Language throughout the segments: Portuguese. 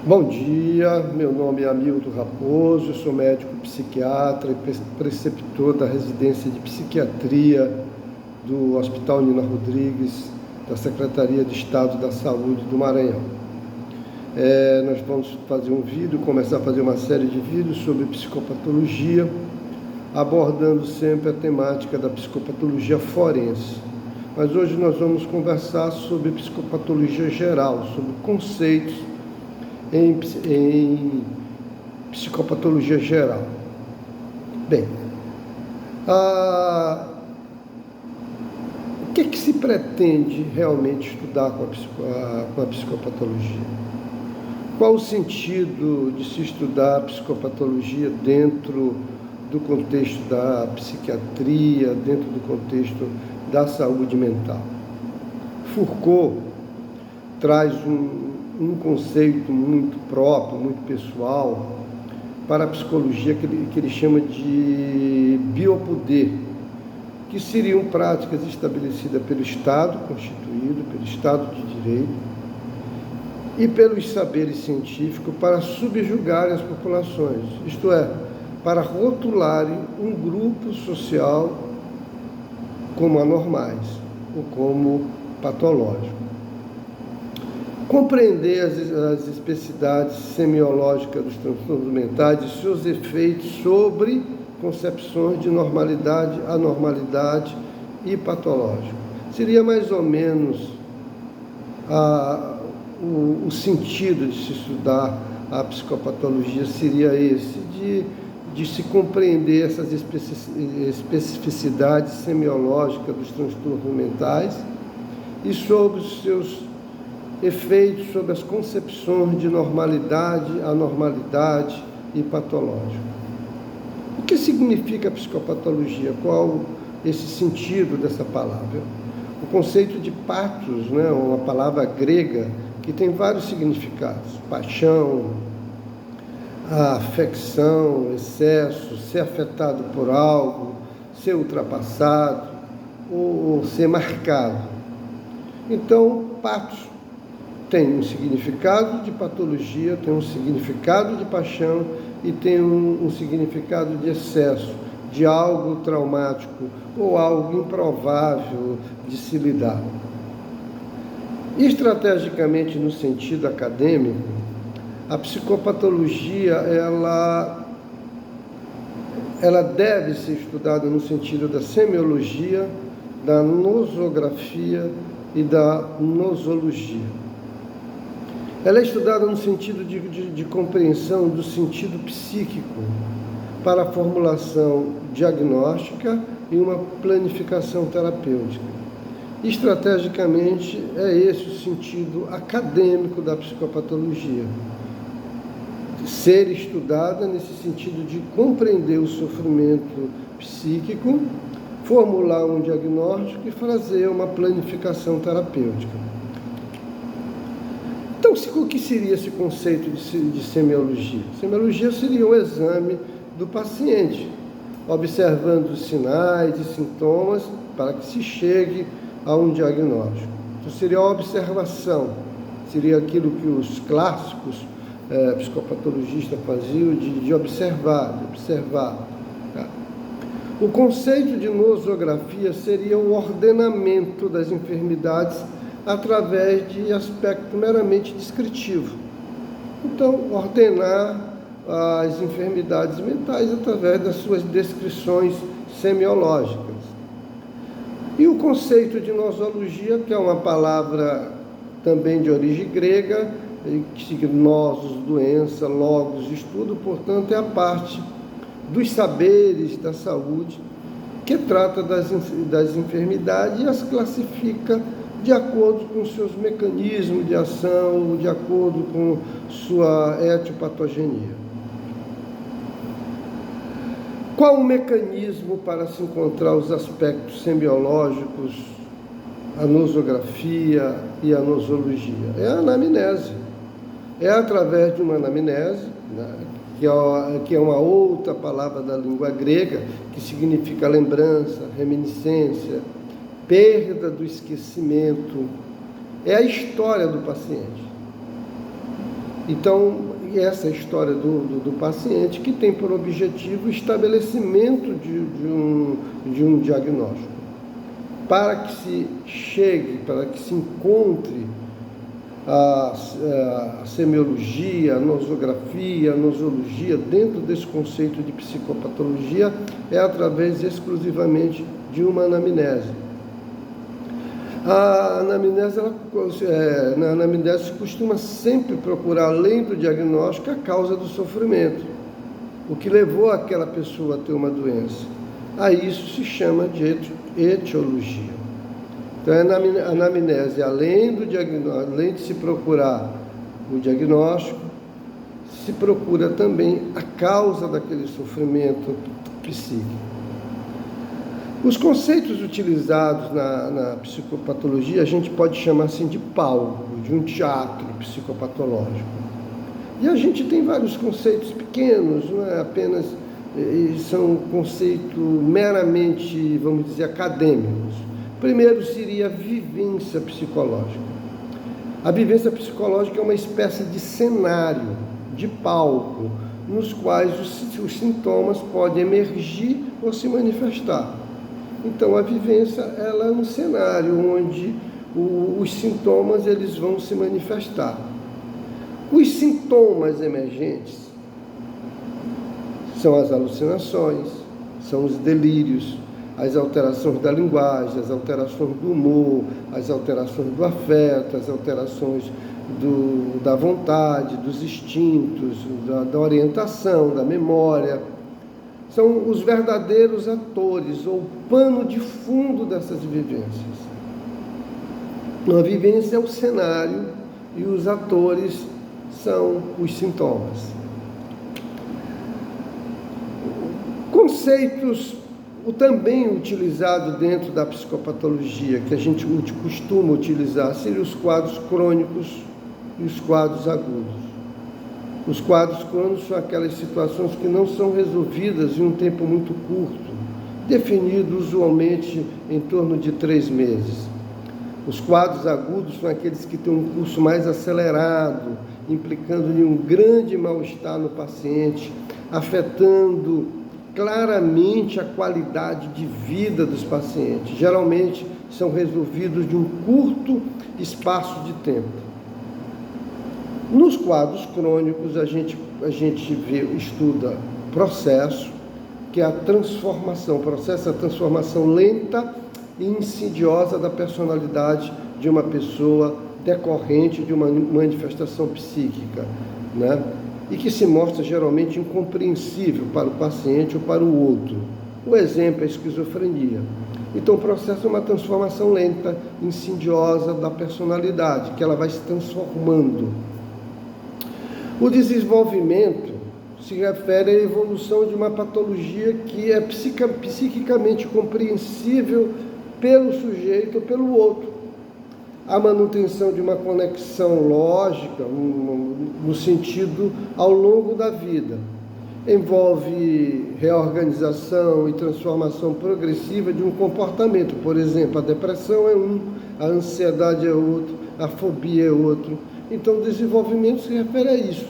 Bom dia, meu nome é Hamilton Raposo, eu sou médico psiquiatra e preceptor da residência de psiquiatria do Hospital Nina Rodrigues, da Secretaria de Estado da Saúde do Maranhão. Nós vamos fazer um vídeo, começar a fazer uma série de vídeos sobre psicopatologia, abordando sempre a temática da psicopatologia forense. Mas hoje nós vamos conversar sobre psicopatologia geral, sobre conceitos em psicopatologia geral. Bem, o que se pretende realmente estudar com a psicopatologia? Qual o sentido de se estudar a psicopatologia dentro do contexto da psiquiatria, dentro do contexto da saúde mental? Foucault traz um conceito muito próprio, muito pessoal para a psicologia que ele chama de biopoder, que seriam práticas estabelecidas pelo Estado constituído, pelo Estado de Direito e pelos saberes científicos para subjugarem as populações, isto é, para rotularem um grupo social como anormais ou como patológicos. Compreender as especificidades semiológicas dos transtornos mentais e seus efeitos sobre concepções de normalidade, anormalidade e patológico. Seria mais ou menos o sentido de se estudar a psicopatologia, seria esse, de se compreender essas especificidades semiológicas dos transtornos mentais e sobre os seus efeitos sobre as concepções de normalidade, anormalidade e patológico. O que significa psicopatologia? Qual esse sentido dessa palavra? O conceito de pathos, uma palavra grega que tem vários significados: paixão, a afecção, excesso, ser afetado por algo, ser ultrapassado ou ser marcado. Então, pathos tem um significado de patologia, tem um significado de paixão e tem um significado de excesso, de algo traumático ou algo improvável de se lidar. Estrategicamente, no sentido acadêmico, a psicopatologia ela deve ser estudada no sentido da semiologia, da nosografia e da nosologia. Ela é estudada no sentido de compreensão do sentido psíquico para a formulação diagnóstica e uma planificação terapêutica. Estrategicamente, é esse o sentido acadêmico da psicopatologia. Ser estudada nesse sentido de compreender o sofrimento psíquico, formular um diagnóstico e fazer uma planificação terapêutica. Então, o que seria esse conceito de semiologia? Semiologia seria o exame do paciente, observando os sinais e sintomas para que se chegue a um diagnóstico. Então, seria a observação, seria aquilo que os clássicos psicopatologistas faziam de observar, Tá? O conceito de nosografia seria o ordenamento das enfermidades através de aspecto meramente descritivo. Então, ordenar as enfermidades mentais através das suas descrições semiológicas. E o conceito de nosologia, que é uma palavra também de origem grega, que significa nosos, doença, logos, estudo, portanto, é a parte dos saberes da saúde que trata das enfermidades e as classifica de acordo com seus mecanismos de ação, de acordo com sua etiopatogenia. Qual o mecanismo para se encontrar os aspectos semiológicos, a nosografia e a nosologia? É a anamnese. É através de uma anamnese, que é uma outra palavra da língua grega, que significa lembrança, reminiscência, perda do esquecimento, é a história do paciente. Então, essa é a história do paciente, que tem por objetivo o estabelecimento de um diagnóstico. Para que se chegue, para que se encontre a semiologia, a nosografia, a nosologia dentro desse conceito de psicopatologia, é através exclusivamente de uma anamnese. A anamnese, na anamnese se costuma sempre procurar, além do diagnóstico, a causa do sofrimento, o que levou aquela pessoa a ter uma doença. A isso se chama de etiologia. Então, a anamnese, além de se procurar o diagnóstico, se procura também a causa daquele sofrimento psíquico. Os conceitos utilizados na psicopatologia, a gente pode chamar assim de palco, de um teatro psicopatológico. E a gente tem vários conceitos pequenos, não é apenas, são conceitos meramente, vamos dizer, acadêmicos. Primeiro seria a vivência psicológica. A vivência psicológica é uma espécie de cenário, de palco, nos quais os sintomas podem emergir ou se manifestar. Então, a vivência, ela é um cenário onde os sintomas eles vão se manifestar. Os sintomas emergentes são as alucinações, são os delírios, as alterações da linguagem, as alterações do humor, as alterações do afeto, as alterações da vontade, dos instintos, da orientação, da memória. São os verdadeiros atores, ou pano de fundo dessas vivências. A vivência é o cenário e os atores são os sintomas. Conceitos também utilizado dentro da psicopatologia, que a gente costuma utilizar, seriam os quadros crônicos e os quadros agudos. Os quadros crônicos são aquelas situações que não são resolvidas em um tempo muito curto, definido usualmente em torno de 3 meses. Os quadros agudos são aqueles que têm um curso mais acelerado, implicando em um grande mal-estar no paciente, afetando claramente a qualidade de vida dos pacientes. Geralmente são resolvidos de um curto espaço de tempo. Nos quadros crônicos, a gente estuda processo, que é a transformação, processo da transformação lenta e insidiosa da personalidade de uma pessoa decorrente de uma manifestação psíquica, né? E que se mostra geralmente incompreensível para o paciente ou para o outro. O exemplo é a esquizofrenia. Então, o processo é uma transformação lenta, insidiosa da personalidade, que ela vai se transformando. O desenvolvimento se refere à evolução de uma patologia que é psiquicamente compreensível pelo sujeito ou pelo outro. A manutenção de uma conexão lógica, no sentido ao longo da vida. Envolve reorganização e transformação progressiva de um comportamento. Por exemplo, a depressão é um, a ansiedade é outro, a fobia é outro. Então, o desenvolvimento se refere a isso,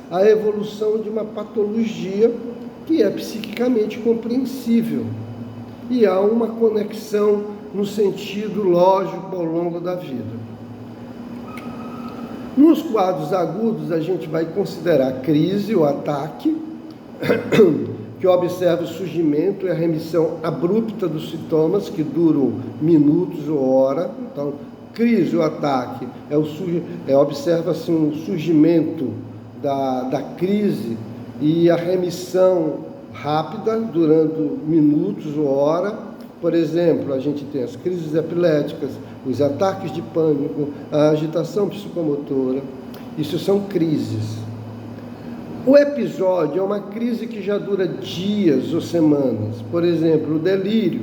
a evolução de uma patologia que é psiquicamente compreensível. E há uma conexão no sentido lógico ao longo da vida. Nos quadros agudos, a gente vai considerar a crise, o ataque, que observa o surgimento e a remissão abrupta dos sintomas, que duram minutos ou hora. Então, crise, o ataque, observa-se um surgimento da crise e a remissão rápida, durando minutos ou hora. Por exemplo, a gente tem as crises epiléticas, os ataques de pânico, a agitação psicomotora. Isso são crises. O episódio é uma crise que já dura dias ou semanas. Por exemplo, o delírio,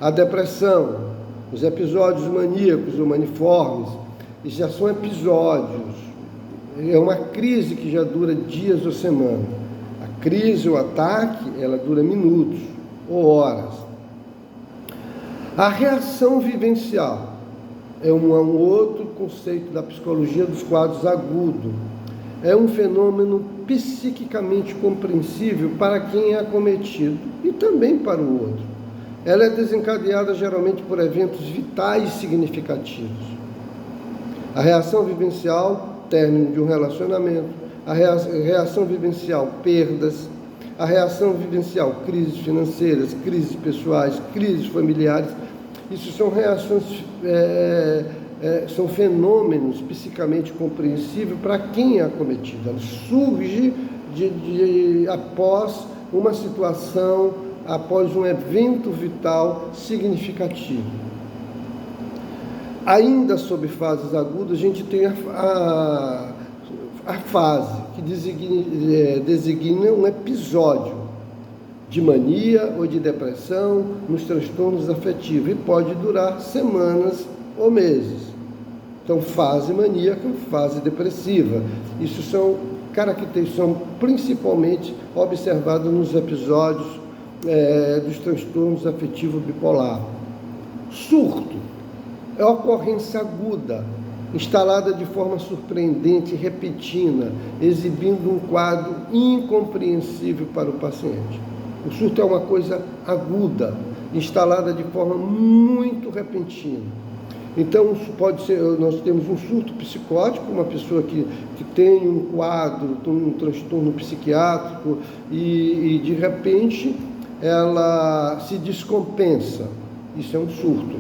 a depressão, os episódios maníacos ou maniformes, isso já são episódios. É uma crise que já dura dias ou semanas. A crise, o ataque, ela dura minutos ou horas. A reação vivencial é um outro conceito da psicologia dos quadros agudos. é um fenômeno psiquicamente compreensível para quem é acometido e também para o outro. Ela é desencadeada geralmente por eventos vitais significativos. A reação vivencial, término de um relacionamento, a reação vivencial, perdas, a reação vivencial, crises financeiras, crises pessoais, crises familiares. Isso são reações, são fenômenos psicamente compreensíveis para quem é acometido. Ela surge após uma situação, após um evento vital significativo. Ainda sob fases agudas, a gente tem a fase que designa um episódio de mania ou de depressão nos transtornos afetivos e pode durar semanas ou meses. Então, fase maníaca, fase depressiva. Isso são características principalmente observadas nos episódios dos transtornos afetivos bipolar. Surto é ocorrência aguda, instalada de forma surpreendente e repentina, exibindo um quadro incompreensível para o paciente. O surto é uma coisa aguda, instalada de forma muito repentina. Então, pode ser, nós temos um surto psicótico, uma pessoa que tem um quadro, um transtorno psiquiátrico e de repente ela se descompensa. Isso é um surto.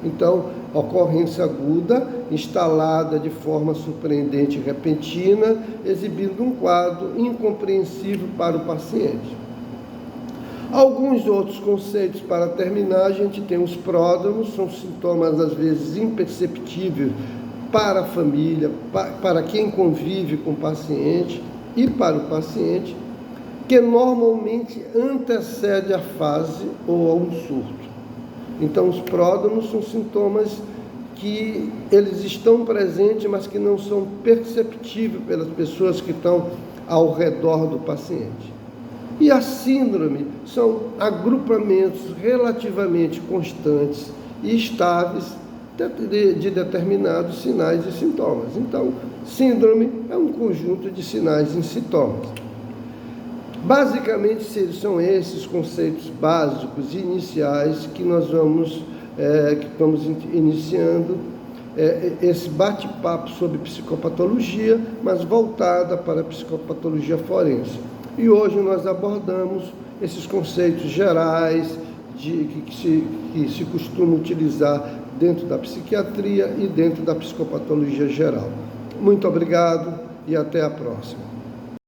Então, ocorrência aguda, instalada de forma surpreendente e repentina, exibindo um quadro incompreensível para o paciente. Alguns outros conceitos para terminar, a gente tem os pródromos, são sintomas às vezes imperceptíveis para a família, para quem convive com o paciente e para o paciente, que normalmente antecede a fase ou a um surto. Então, os pródromos são sintomas que eles estão presentes, mas que não são perceptíveis pelas pessoas que estão ao redor do paciente. E a síndrome são agrupamentos relativamente constantes e estáveis de determinados sinais e sintomas. Então, síndrome é um conjunto de sinais e sintomas. Basicamente, são esses conceitos básicos e iniciais que nós vamos iniciando esse bate-papo sobre psicopatologia, mas voltada para a psicopatologia forense. E hoje nós abordamos esses conceitos gerais que se costuma utilizar dentro da psiquiatria e dentro da psicopatologia geral. Muito obrigado e até a próxima.